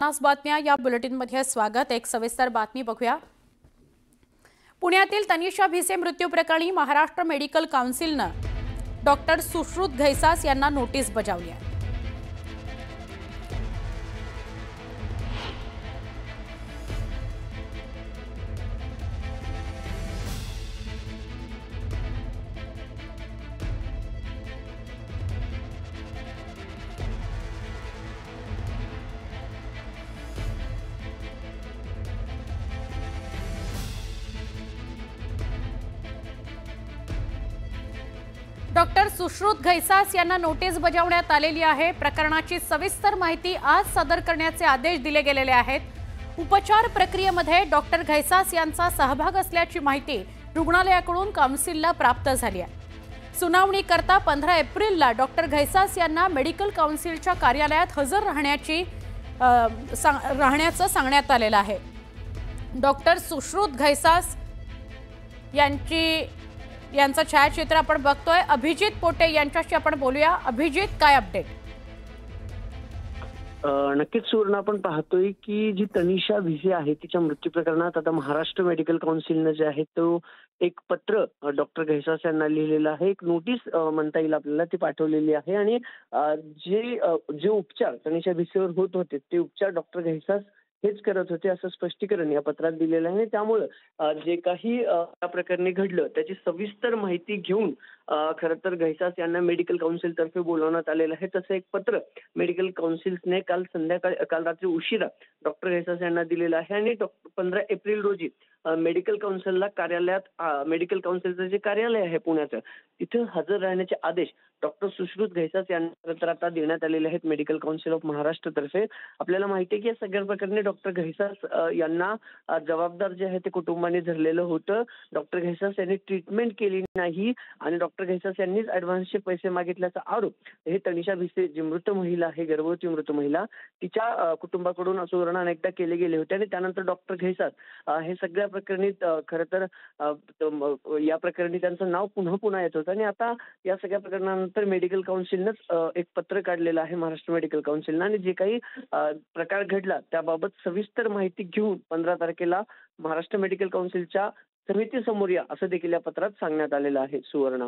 आज बातम्या या बुलेटिनमध्ये स्वागत। एक सविस्तर बातमी बघूया। पुण्यातील तनिषा भिसे मृत्यू प्रकरणी महाराष्ट्र मेडिकल काउन्सिलने डॉक्टर सुश्रुत घैसास यांना नोटीस बजावली आहे। डॉक्टर सुश्रुत घैसास यांना नोटीस बजावण्यात आलेली आहे। प्रकरणाची सविस्तर माहिती आज सादर करण्याचे आदेश दिले गेलेले आहेत। उपचार प्रक्रियेमध्ये डॉक्टर घैसास यांचा सहभाग असल्याची माहिती रुग्णालयाकडून काउन्सिलला प्राप्त झाली आहे। सुनावणी करता 15 एप्रिलला डॉक्टर घैसास यांना मेडिकल काउन्सिलच्या कार्यालयात हजर राहण्याचं सांगण्यात आलेलं आहे। डॉक्टर सुश्रुत घैसास यांचं छायाचित्र आपण बघतोय। अभिजित पोटे यांच्याशी आपण बोलूया। अभिजित, काय अपडेट? नक्कीच सुवर्ण, आपण पाहतोय की जी तनिषा भिसे आहे तिच्या मृत्यू प्रकरणात आता महाराष्ट्र मेडिकल काउन्सिलने जे आहे तो एक पत्र डॉक्टर घैसास यांना लिहिलेलं आहे। एक नोटीस म्हणता येईल आपल्याला, ती पाठवलेली आहे। आणि जे उपचार तनिषा भिसेवर होत होते ते उपचार डॉक्टर घैसास हेच करत होते असं स्पष्टीकरण या पत्रात दिलेलं आहे। त्यामुळे जे काही या प्रकरणी घडलं त्याची सविस्तर माहिती घेऊन खरं तर घैसास यांना मेडिकल काउन्सिल तर्फे बोलवण्यात आलेलं आहे। तसं एक पत्र मेडिकल काउन्सिलने काल रात्री उशिरा डॉक्टर घैसास यांना दिलेलं आहे। आणि 15 एप्रिल रोजी मेडिकल काउन्सिलला मेडिकल काउन्सिलचं जे कार्यालय आहे पुण्याचं, तिथे हजर राहण्याचे आदेश डॉक्टर सुश्रुत घैसास यांना तर आता देण्यात आलेले आहेत मेडिकल काउन्सिल ऑफ महाराष्ट्र तर्फे। आपल्याला माहिती आहे की या सगळ्या प्रकरणी डॉक्टर घैसास यांना जबाबदार जे आहे ते कुटुंबाने धरलेलं होतं। डॉक्टर घैसास यांनी ट्रीटमेंट केली नाही आणि डॉक्टर घैसास यांनीच ॲडव्हान्सचे पैसे मागितल्याचा आरोप हे तनिषा भिसे, जी मृत महिला आहे, गर्भवती मृत महिला, तिच्या कुटुंबाकडून सुवर्ण अनेकदा केले गेले होते। आणि त्यानंतर डॉक्टर घैसास हे सगळ्या प्रकरणी खरं तर या प्रकरणी त्यांचं नाव पुन्हा येत होतं। आणि आता या सगळ्या प्रकरणानंतर मेडिकल काउन्सिलनंच एक पत्र काढलेलं आहे महाराष्ट्र मेडिकल काउन्सिलनं। आणि जे काही प्रकार घडला त्याबाबत सविस्तर माहिती घेऊन 15 तारखेला महाराष्ट्र मेडिकल काउन्सिलच्या समितीसमोर या असं देखील या पत्रात सांगण्यात आलेलं आहे सुवर्ण।